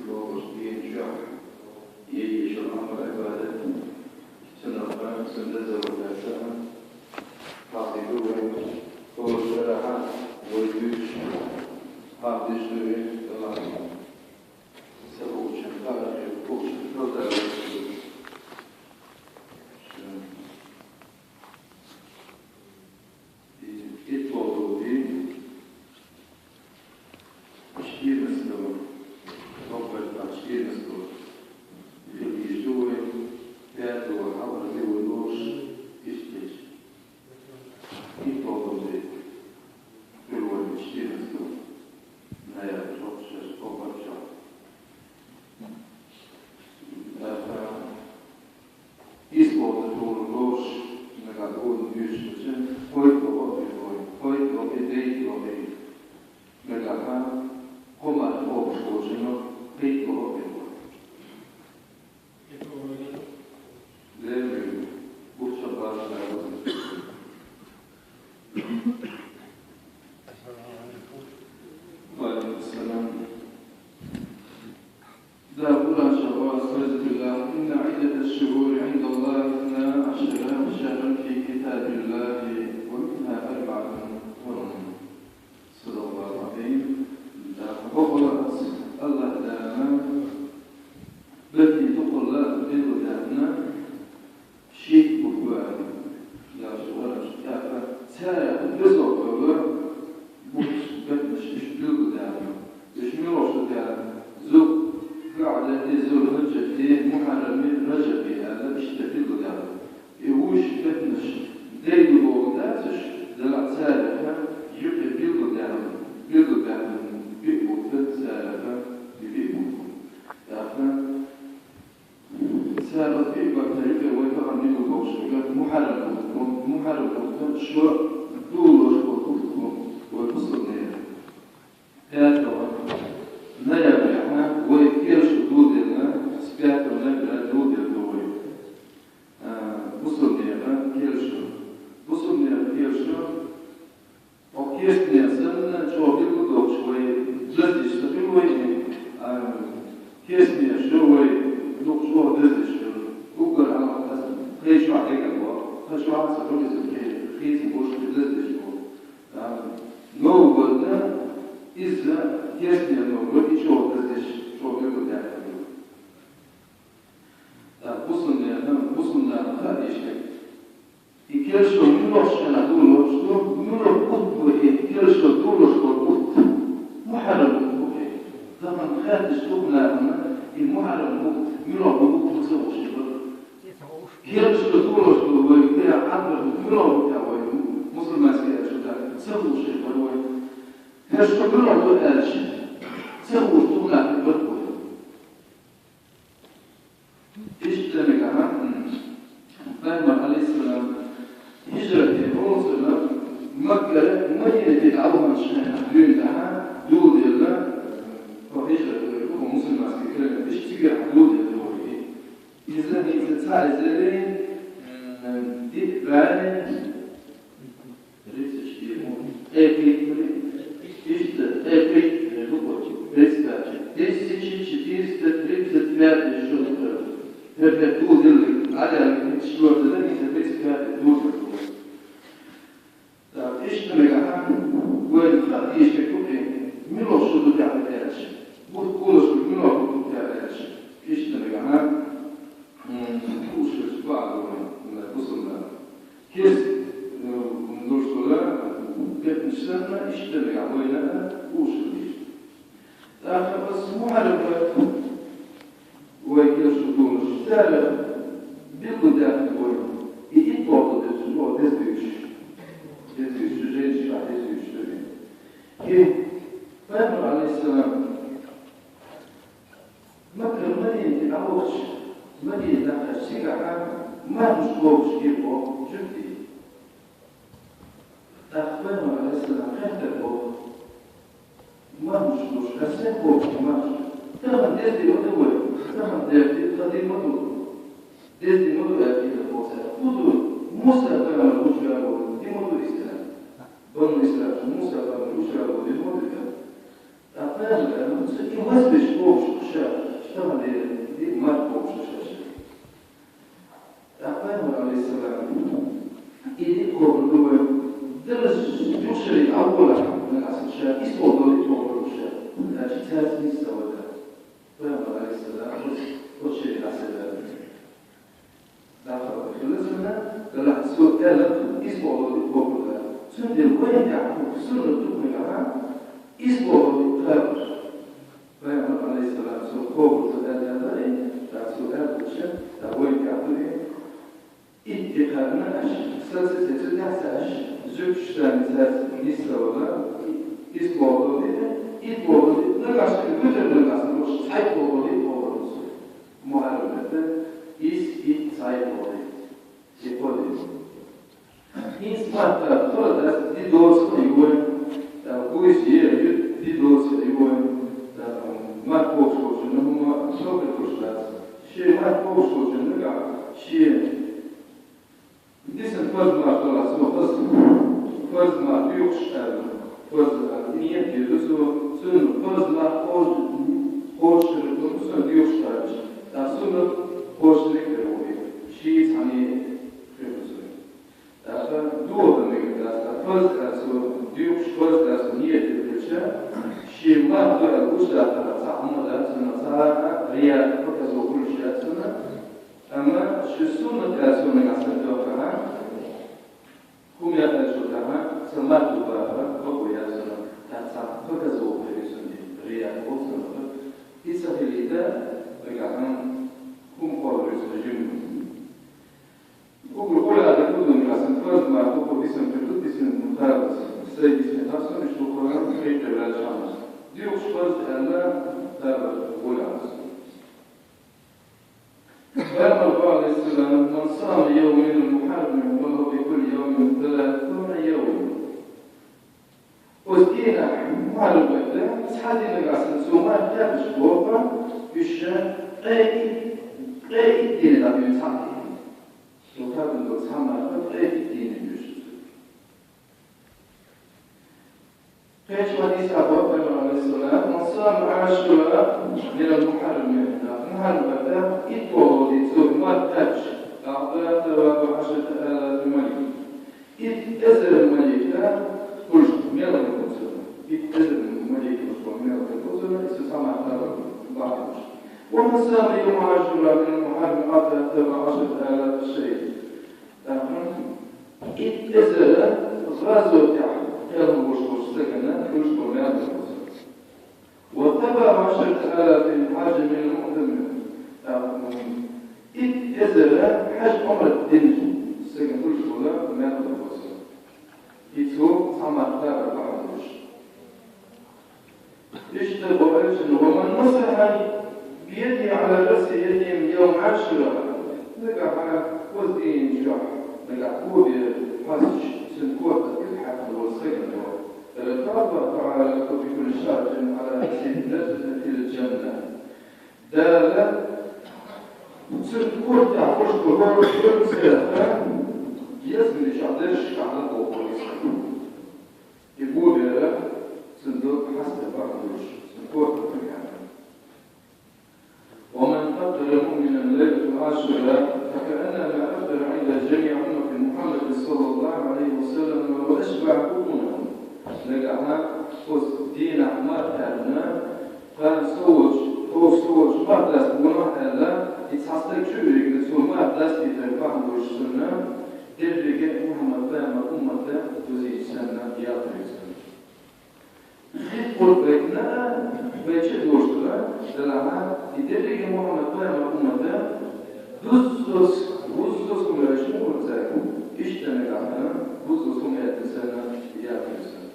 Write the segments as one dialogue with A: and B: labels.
A: logos بينجح يعيش الأمر عبادة سنرفع سندزة وكاسها حاطبوه وشرعا ويجوش حاطشوه الله سبوش خارج وش نظر يطلبوا به تشكيل مسلوب ربط تشكيل مسلوب يجوه يأتوا وحضر ذي والنوش يشتش يطلبوا به كل واحد تشكيل مسلوب نهاية ربش ربط شعر يسبوت طول النوش نقول يشتش ويطلبوا ويطلب يديه وغيره ملعها هم أخوة شوشنا بيت وغيره لأنه بوشبار وعليكم السلام لا أقول شهوات رزق الله إن عدة الشهور عند الله 12 شهرا في كتاب الله ومنها 4 حرم صلى الله عليه وقالت الله دائما التي تقول لا تبدو دائما شيء بقوان لا شغل شكافة تارة بزوق الله بوش بدنش يشبلو دائما يشملوش دائما زوق قاعدة زوق رجبتي محرم رجبي هذا اشتبلو دائما يوش بدنش دايدو بوغداتش دلع تارة يبدو دائما يبدو دائما بيقول سالفة بيقول دافع سالفة بيقول تريبه ويفقر منه بوشة محرم شو دولوش وكفتهم ويبصر نير هذا نير احنا ويكيرش دودنا سبيعت ونبرا دود الدوي بصر نير كيرش وكيف نيزلنا شو بيقول شوي زاد يستقيم كيف نيشوي نقصوا دزش وقر على الأساس خيش عليك الله خيش على سبيل الزكاة خيس بوش دزش نوبلنا إذا كيف نيشوي شو دزش شو بيقول يعني بوصلنا خارج يكيرشوا منوش أنا دولوش منو قطب يكيرشوا دولوش قطب محرم زمن خارج تبنا المحرم منو قطب تسوش كيرشوا دولوش ويكير عبر منو يا مسلم مسكين شو ده تسوش ولا كيرشوا منو تقالش تسوش تبنا في البرد إيش تاني كمان إبراهيم عليه السلام هجرة الرسل مكة مدينة أول شيء لها دود الله وهجرة ومسلم مسكين إيش تيجي حدود الله إذا تعال زين دي بعد ريسش إيش هذا دود على الشلون ده يثبت فيها دود إيش نرجع وين إيش كتبه منو شو ده يعمل إيش بقول شو منو يعمل إيش نرجع وش بعض من وصلنا كيس نوصل كيف نستنى إيش نرجع وين وش آخر بس مو عارف ويكشفون الشارع بالقدام الوجه يطلعوا الأسبوع دزيش جيش على دزيش كيف فهم عليه السلام مكر مدينة أوش مدينة السجع ما مشكوش يبغى شفتي أخبرنا عليه السلام خدته ما مشكوش أسمعه ما تمام دزي وتوه تمام دزي قديمه دزي مدو أكيد الفوسة مدو موسى كان الوجه دي مدو الإسلام بن الإسلام موسى كان الوجه دي مدو أفهم سكين واسبش بوش اشتغل دي مات بوش أقام عليه السلام إذا قبلوا درس يشري أولا من أصل شيء اسمه ضروري تقول شيء لكن ثالث مستوى ده أقام عليه السلام وشري أصل داخل خلصنا طلع سوء كلام اسمه ضروري تقول ده سند الوين يعرف سند تقول كمان اسمه ضروري خارج أقام عليه السلام سوء قبل سؤال هذا سؤال وشيء وين يعرف اتقالنا سلسلة تدعساش زوج شتانسات نسلونا إسبوضي إتبوضي نقاش كتير نقاش نقاش تايبوضي بوضي معلومات تايبوضي تايبوضي إنس ماتا فردا دي دوس يقول بويسي دي دوس يقول ما بوشوش إنهم سوق الكشلات شيء ما بوشوش نقع شيء Disse faz mais da sua faz mais bios faz linha de uso sunu faz mais hoje redução de bios da sunu hoje lequeroe شيء ثاني redução da duo da mega da faz da sua bios faz da linha de uso شيء ما da usa da تعمل da sunu ريا فكذا كل شيء sunu أما شو سنة كاسون عصر دوكها هم يأتون كمان سمات دوبارا أو يأتون تنسى فكذا وبريسون رياء وصل إسرائيل بقى هم قالوا يسجون وقول هذا كله من عصر فرد ما هو بيسون كله بيسون متابع سيد بيسون تاسون يشوفون في جبل الشمس ديوش فرد أنا تابع ولا عصر قال الله عليه السلام من صام يومين المحرم وله بكل يوم 30 يوم وزكينا معلومة سحادي نقاسن سوما تابش بوقا بشان قايد دين الأبي يتحقي وكاب اللو تحمى قايد دين يوشد قايش حديث أبو بكر عليه السلام من صام عاشوراء من المحرم محرم إتوه لتوه ما تابش أعطاه 13,000 ملك إذ أزل الملك قلت ميلا الكوزر إذ أزل الملك قلت ميلا الكوزر استسمع بعض ومن صام يوم عاشوراء من المحرم أعطاه 17,000 شيء إذ أزل غازو تحت كانوا بوشوش سكنة بوشوش ميلا الكوزر واتبع 10,000 حاج من المؤتمر إذ أزل حاج عمر الدين سكن كل شغلة ما يقدر يوصل إذو صمت لا بعضوش اشتبه أجن ومن نصح بيدي على رأس يدهم يوم عاشوراء لقى وزين شح لقى كود حاسش سنكوت الحق والسكن تربط على كل شارج على سنة الجنة دالة سنكون تعرفش كل سنة يزمن شعدش على القوس يقول يا صندوق حسب بعضوش سنكون تفكر ومن قدر مؤمنا ليلة عاشوراء فكأنما أقدر عند جميع أمة محمد صلى الله عليه وسلم وأشبع بطونهم لقاها خذ دين أحمد هذا قال سوج ما بلاس بناه هذا يتصدق شو يقول سو ما بلاس يتبع السنة درجة محمد بام أمة تزيد سنة يأتي سنة قل بيتنا بيتشد وشتلا دلها درجة محمد بام أمة دوس كمرشمو ورزاق اشتنق عنها دوس كمرشمو سنة يأتي سنة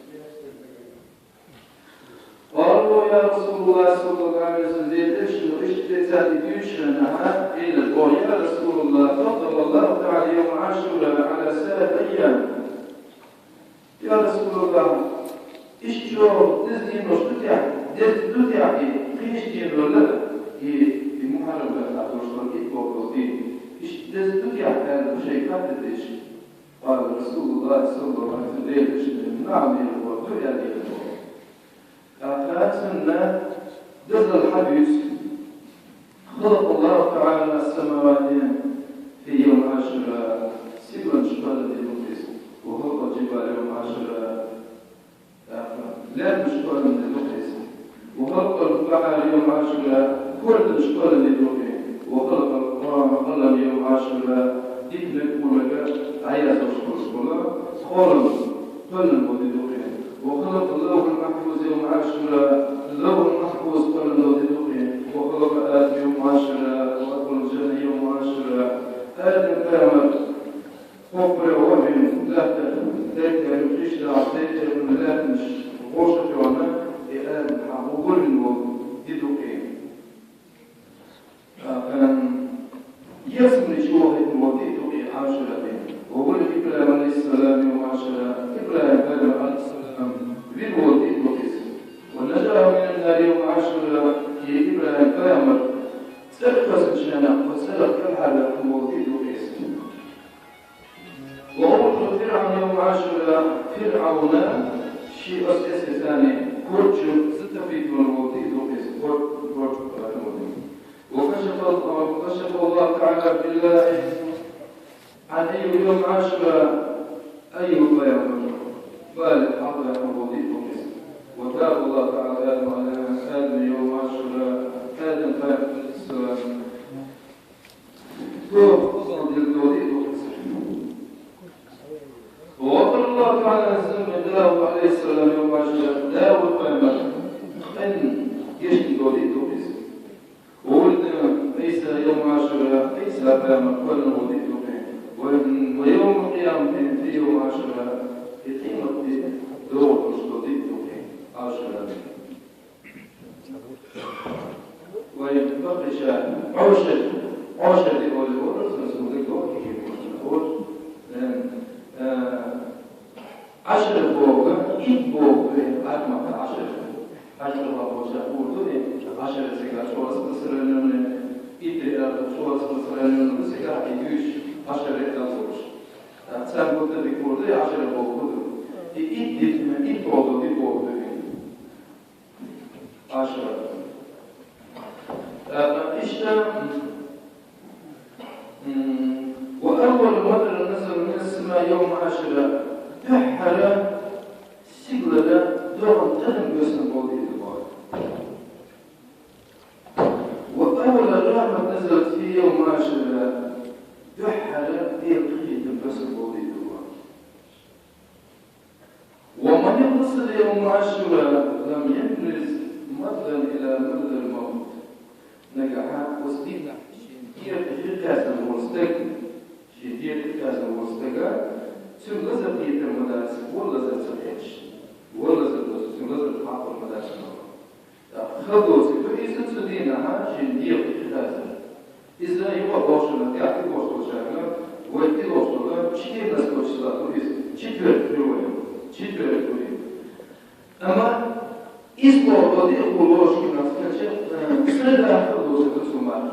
A: قالوا يا رسول الله صلى الله عليه وسلم اشتزاد يوشنها إلى القول يا رسول الله فضل الله تعالى يوم عاشوراء على 3 أيام يا رسول الله اشتروا تزدين وشتتع قيش دين ولا محرم الأطرشتر إتبوكوزين اشتزدتع هذا الشيء فاتدش قال رسول الله صلى الله عليه وسلم نعم يا رب يا رب أخاتنا جزء الحديث خلق الله تعالى السماوات في يوم عاشوراء سبعا شمالا للمقدس وخلق الجبال يوم عاشوراء لا مشكورا للمقدس وخلق البحر يوم عاشوراء كل مشكورا للمقدس وخلق القلم يوم عاشوراء ديك مولك عياذ الله خالص كل الموجودين وخلق اللوح المحفوظ يوم عاشوراء اللوح المحفوظ كل الموجودين وخلق آدم يوم عاشوراء وأدخل الجنة يوم عاشوراء آدم كامل خبر وهم لا تذكر يخشى عطيته من لا مش غوشة يوم آدم حقوق الموجودين يسمى شوه الموجودين عاشوراء وقل إبراهيم عليه السلام يوم عاشوراء إبراهيم عليه السلام بالوضع وكذا ونجاه من النار يوم عاشوراء في إبراهيم فيعمل سرقة شناء وسرق الحالة الموضع وكذا وأول فرعون يوم عاشوراء فرعون شيء أساسي ثاني كرج ستفيد من الموضع وكذا وكشف الله تعالى بالله عن أي يوم عاشوراء أي يوم قال حضر وضيء وتاب الله تعالى آدم على آدم يوم عاشوراء آدم فيعمل السلام وصل للوضيء ووصل الله تعالى سمى داود عليه السلام يوم عاشوراء داود فيعمل أن يشتي الوضيء وولد عيسى يوم عاشوراء عيسى فيعمل كل الوضيء ويوم القيامة في يوم عاشوراء يقيم دور مستضيف عاشوراء ويبقش عشر لأولور نسميه دور عشر فوق إيد فوق أجمع عشر فوق عشر سكر شواس مثلاً إيد شواس مثلاً سكر يجوش عشر إلى سام قلت لك مرضي عشر فوق إيد فوق دي فوق عشر وأول مرة نزل من السماء يوم عاشوراء تحر سجلة دون تنم يسمى بودي البار وأول رحمة نزلت في يوم عاشوراء تحر يلقي يسمى بودي البار ومن يتصل يوم عاشوراء لم يبرز مدى إلى مدى الموت نجح وسطينا شديد كاسم المستقبل شديد كاسم المستقبل ثم لازم يتم مدارس ولا لازم تسافرش ولا لازم تحقق المدارس خذوا إذا تدينها شديد كاسم إذا يبغى وصلنا يعطي وصلنا ويعطي وصلنا شيء ناس وصلنا شيء تقول أما إسبوع بدي أقول كنا سردا خذوا سكسوما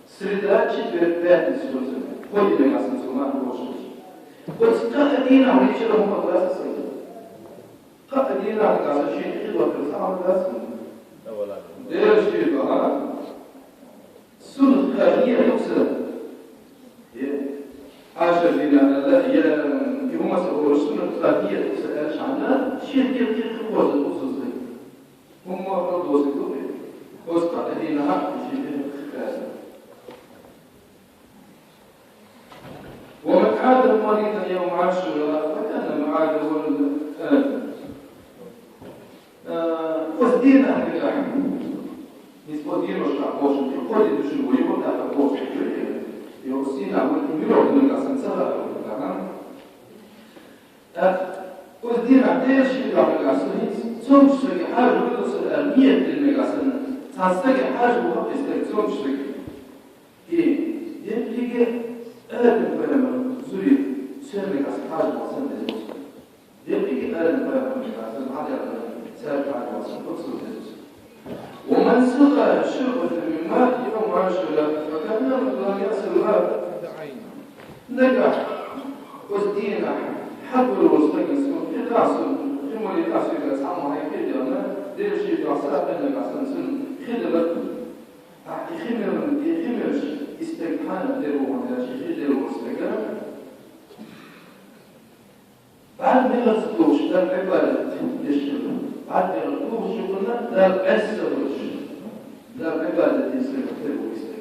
A: سردا شيء بيت سكسوما خذي لنا سكسوما بس قاعدين على شيء لهم مدرسة سيد قاعدين على شيء خذوا كرسام مدرسة ده شيء بقى سنة خارجية يكسر عاشر لنا لا يوم سأقول سنة خارجية يكسر عشان شيء كثير خبز الأسس هم رضوا سكوبي وسط الذين حقوا شيء كذا ومن عاد مريضا يوم عاشوراء فكان معاده وسدين أهل الأحم نسبة دين وشعب وشعب يقول يدشوا ويقول أهل وشعب يوصينا ويقولوا من الأسن سهل وسدين عدير شيء على الأسن somstöki her bulursa niyet edilmekasını tasdaki her bulur istek somstöki deplige öğretim koyamam zuri söylemekasını her bulursan dedim deplige öğretim koyamam hadi سابق على الوصف اقصد الوصف ومن سقى شربة من ماء يوم عاشوراء فكان الله يصلها نجح وسدينا حب الوسطين اسمه في تعصب ثم لتعصب الاسعام وهي كده دير شيء تعصب بين الاسنسن خد ديرو شي ديرو استقام بعد ما يغسلوش ده العبادة يشتغل بعد ما يغسلوش شغلنا ده العسروش ده العبادة يصير ديرو يستقام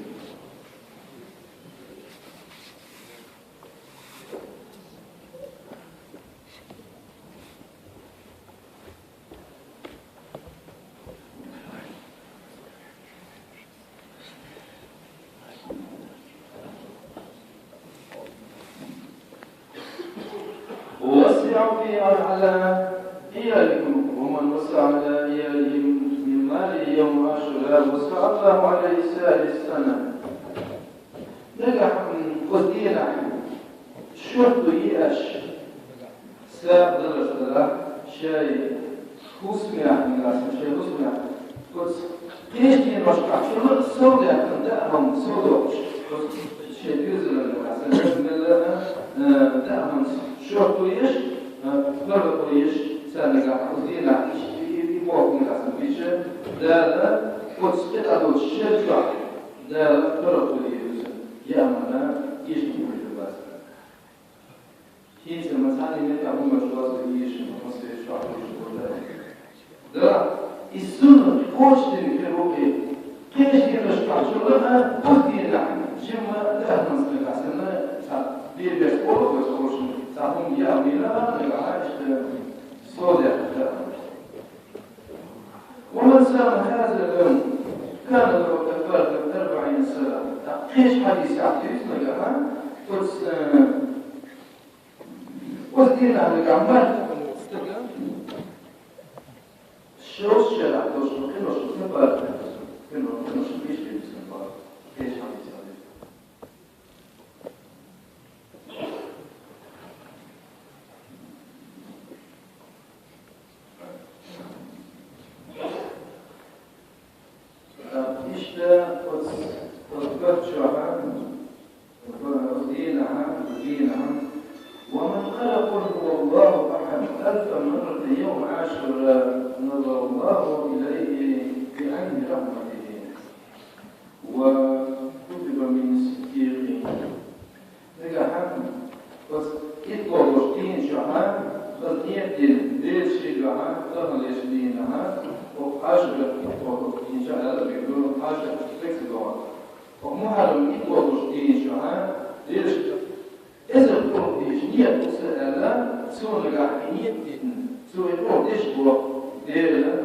A: على إيالكم ومن وسع على إيالهم من ماله يوم عاشوراء وسع الله عليه سائر السنة نجح من قدينا شرط يأش ساعة درس شيء خصمي من راسم شيء خصمي قلت قيش دين رشقع شو الصوت يحكم دائما صوت شيء يزل الراسم دائما شرط يأش نرى قريش سنجح قدينا في موقع من راسم ده قلت قطعة الشرطة ده نرى قريش يأمنا يشتغل الباس هي مثلا اللي أبو مجلس يشتغل مصر يشتغل ده السنة خوش تنكروه كيش يرشقع شغلها قدينا جمع ده مصر عسنا بيبيع قوة وسوش سهم يأمينا نعيش صودع ومن سام هذا اليوم كان له كفارة 40 سنة قيش حديث عقيس نجاها ودينا على جمال شو شرع دوش كنا شو نبار كنا شو بيش بيش نبار قيش حديث عقيس ومن قال قل هو الله أحد 1000 مرة يوم عاشوراء نظر الله إليه بعين رحمته وكتب من الصديقين نجاح بس إطلاق وشتين شعار خلقية دير شجاعة ظهر يشدينها وحاجة إطلاق وشتين شعار بيقولوا حاجة فلكسبوات ومحرم إطلاق وشتين شعار دير إذا القرب ديشنية تسأل سوى الغاحينية سوى القرب ديشبو دير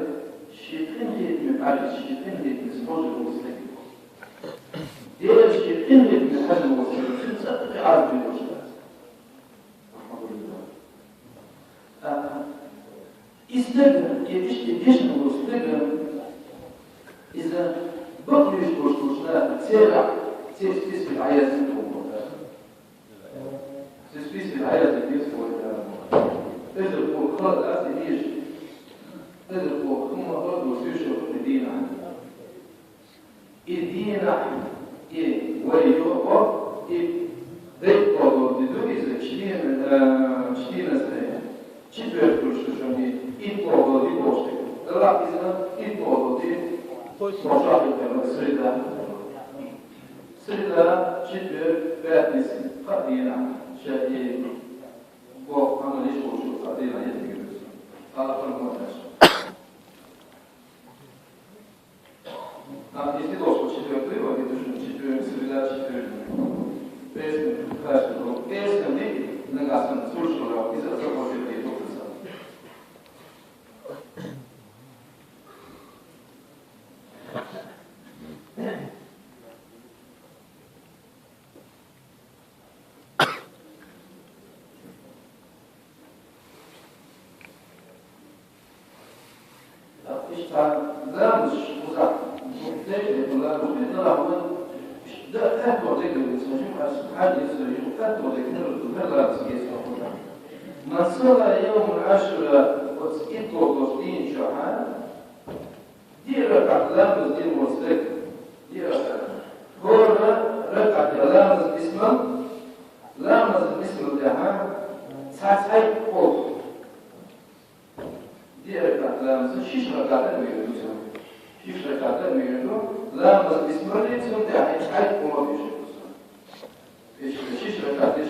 A: شيطين هيت من عالي شيطين هيت من سموج المسلم دير شيطين هيت من حد المسلم سنسا عارف الوجه رحمه الله استقبل يديشن واستقبل إذا بقي يشبوش تسيرع تسير العياز تسبيس العيلة الجسم تجد فوق خلط أسنيش تجد فوق ثم خلط وسيشو الدين عنه الدين عنه ويوقف ديك قدر ديدو إذا شتين سنة شبه كرشتشوني قدر دي بوشتك لا إذا قدر دي مشاهد سريدا شبه باتنس قدينا شيء هو عمل إيش وشو قدينا يتجوز هذا فرمانش если дошло четвертый вот это же четвертый среда четвертый песня каждого песня мы нагасим слушала из-за того что это тоже من صلى يوم عاشوراء وإطلق وسطين شعان دي ركعة لامز دي المسلك دي ركعة هو ركعة لامز اسمه لامز اسمه دهان ساسعي فوق دي ركعة لامز شيش ركعة ميردو شيش ركعة ميردو لامز اسمه دي سنة دهان ساسعي فوق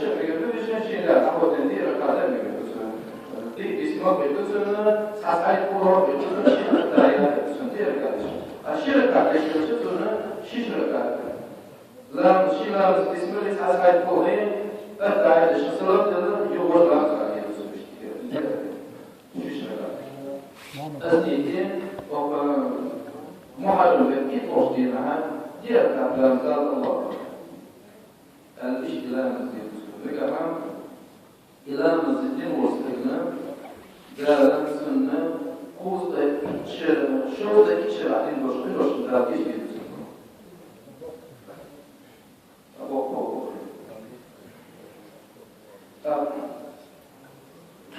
A: شبكة بيجي شيء لا أحوال تندير قادم يجوزون دي اسمه بيجوزون ساعات كورة بيجوزون شيء تايا سنتير كادش أشير كادش بيجوزون شيء كادش لا شيء لا اسمه لي ساعات كورة تايا الشخصيات ده يقول لا كادش يجوزون شيء كادش أزيدين ومحرم كيف وصلنا دير كلام زاد الله الإشتلام الزيت وكمان إلى مزيدين وصلنا دارن سنة قوز ده كتير شو ده كتير عين بس داريش بيجي أبوه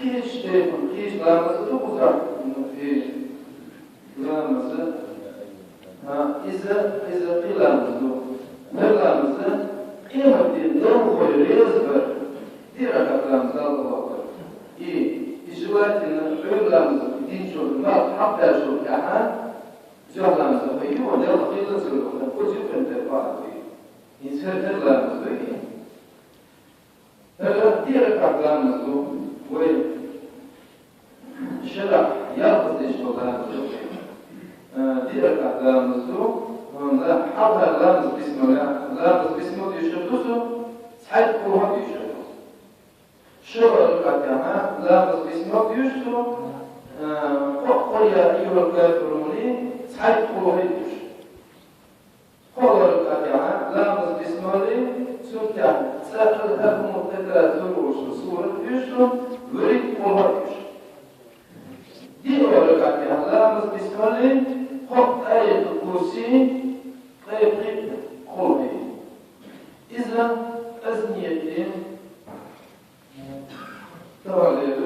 A: كيش تكون كيش لامس توقف في لامس إذا قيل لامس قيمة النوم والرزق ديرك لامس الله إشوات الحول لامس دين شو ما حتى شو كمان جو لامس ويو ده قيل لامس كل شيء كنت فاعل إنسان لامس ديرك لامس وين شرع يأخذ إشتغال ديرك لامس لا حضر لامس باسمه لامس باسمه يشتغله صحيح هو يشتغل شرع كمان لامس باسمه يشتغل قل يا أيها الكافرون صحيح هو يشتغل قل كمان لامس باسمه سلطان سأل لهم التكاثر وصورة يشتغل وريد هو يشتغل ديرك لامس باسمه حط آية الكرسي قيب قربي إذا أزنيتين تغلير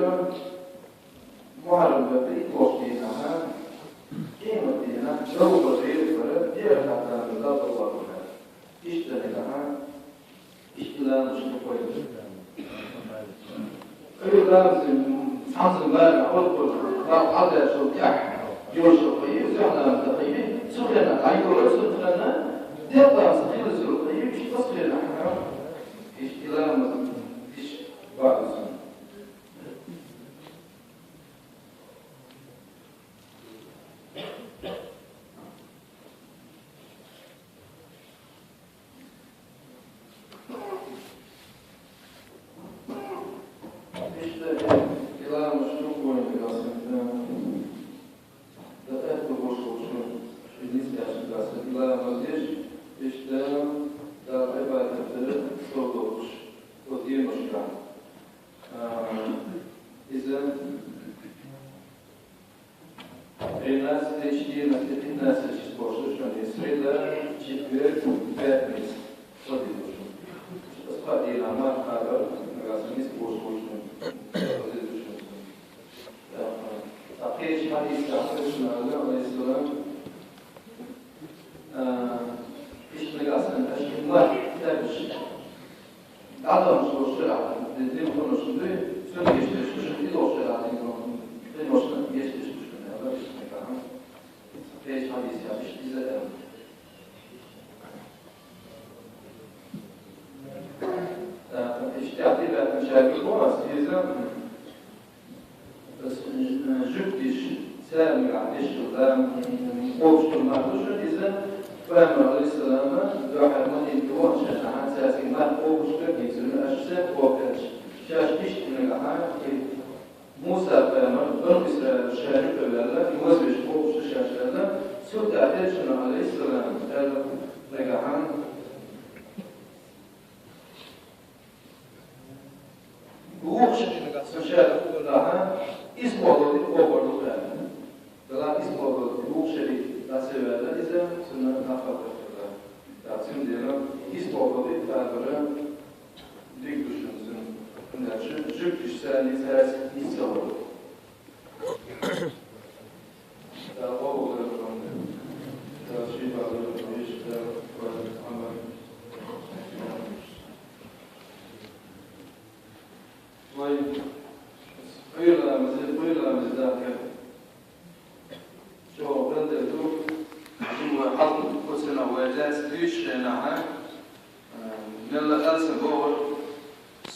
A: محرم ببريد وقتينها قيمتين لو بغير فرد دير حتى نزاد الله اشتركها اشتلان اشتقوين لازم حمزة مالك أقول هذا شو كح يوشقي زعنا متقيم سخنا عيور سخنا دابا صغير زرقي مش تصغير احنا استلام ايش بعض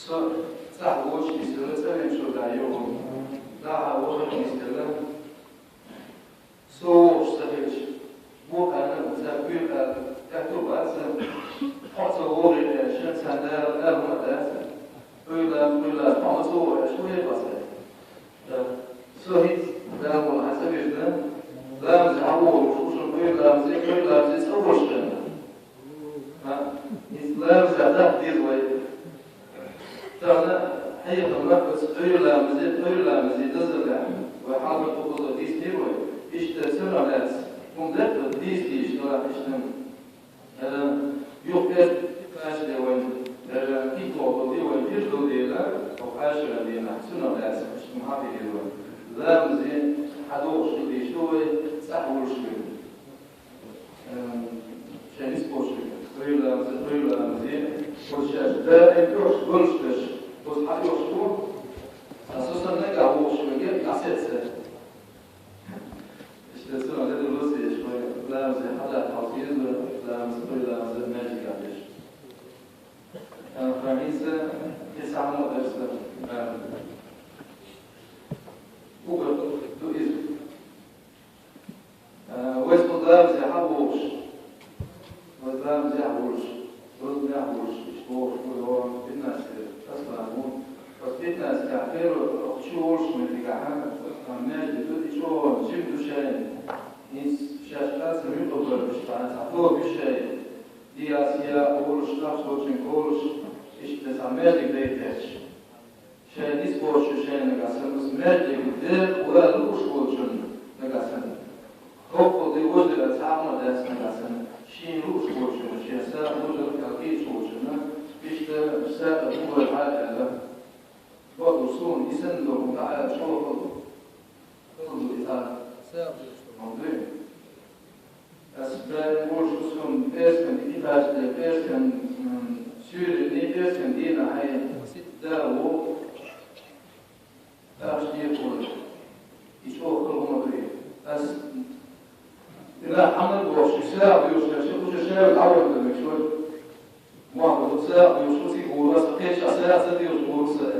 A: Så vores i stedet, så er det så der jo, der har vores i stedet. Så stadig, hvor er det, så bygger der to altså, og så hvor det känns han der hvor der Öyle ama så är det ju bara så hit där var han så vidare där så har vi så öyle så förstås ha islam så där det var där هي طلبت öyle ده وحاول تقول دي ستيبل ايش تسمع ناس ومدت دي ستيش ولا ايش يوقف فاش ده وين كيكو دي وين كيلو دي لا وحاش دي نحسنا ناس مش محافي دي وين لا مزين حدوش دي شوي صح وشوي عشان يسبوش öyle مزين وشاش ده انتوش gonsters was hat jo sto asosan ne ga wo shmege kasetse işte sonra ne de Rusya şöyle lazım hala tavsiye lazım lazım magic kardeş Fransa hesabına dersen bu iz واسمه ضرب زي حبوش وضرب زي حبوش ضرب زي حبوش شطور هو الناس أصلا بس الناس كعفيرو شوش من في كعام عمال تدي شو جيب شيء نيس شاشات سميتو بربشتان عفوا بشيء دي آسيا أولش نفس وجن أولش إيش تسمع بيتش شيء نيس بوش شيء نقاسم بس مالك ده ولا لوش وجن نقاسم هو دي وجد التعامل ده نقاسم شيء لوش وجن شيء سا وجد كالكيش وجن إيش سا هو الحاجة وصول يسندهم تعالى شغل خذوا إذا موضوع أسباب وجودهم بيرسن إيباش بيرسن سوري بيرسن دينا هاي داو أشتي يقول يشوف كلهم كذي أس إذا حمل وش ساعة يوصل شو شيء الأول ده شوي ما هو ساعة يوصل يقول بس كيش ساعة سدي يوصل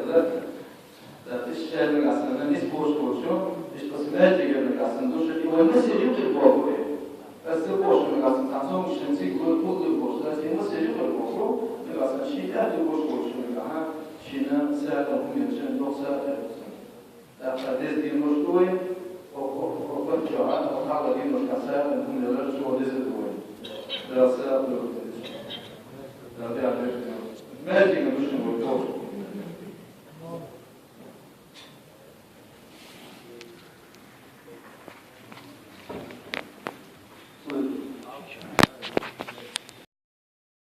A: لا الشيء اللي قصنا نسبوش بوشو إيش قصنا تيجي اللي قصنا دوش هو الناس يجيب البوكو بس البوش اللي قصنا تعصم شنسي كل البوش بس الناس يجيب البوكو اللي قصنا شيء تاعي البوش بوشو اللي قاعد شينا ساعة هم يرجعون نص ساعة أخذت دي مشتوي أو برجع أو حاجة دي مش كساعة هم يرجعوا ديزل دوي لا ساعة لا بيعرف ماشي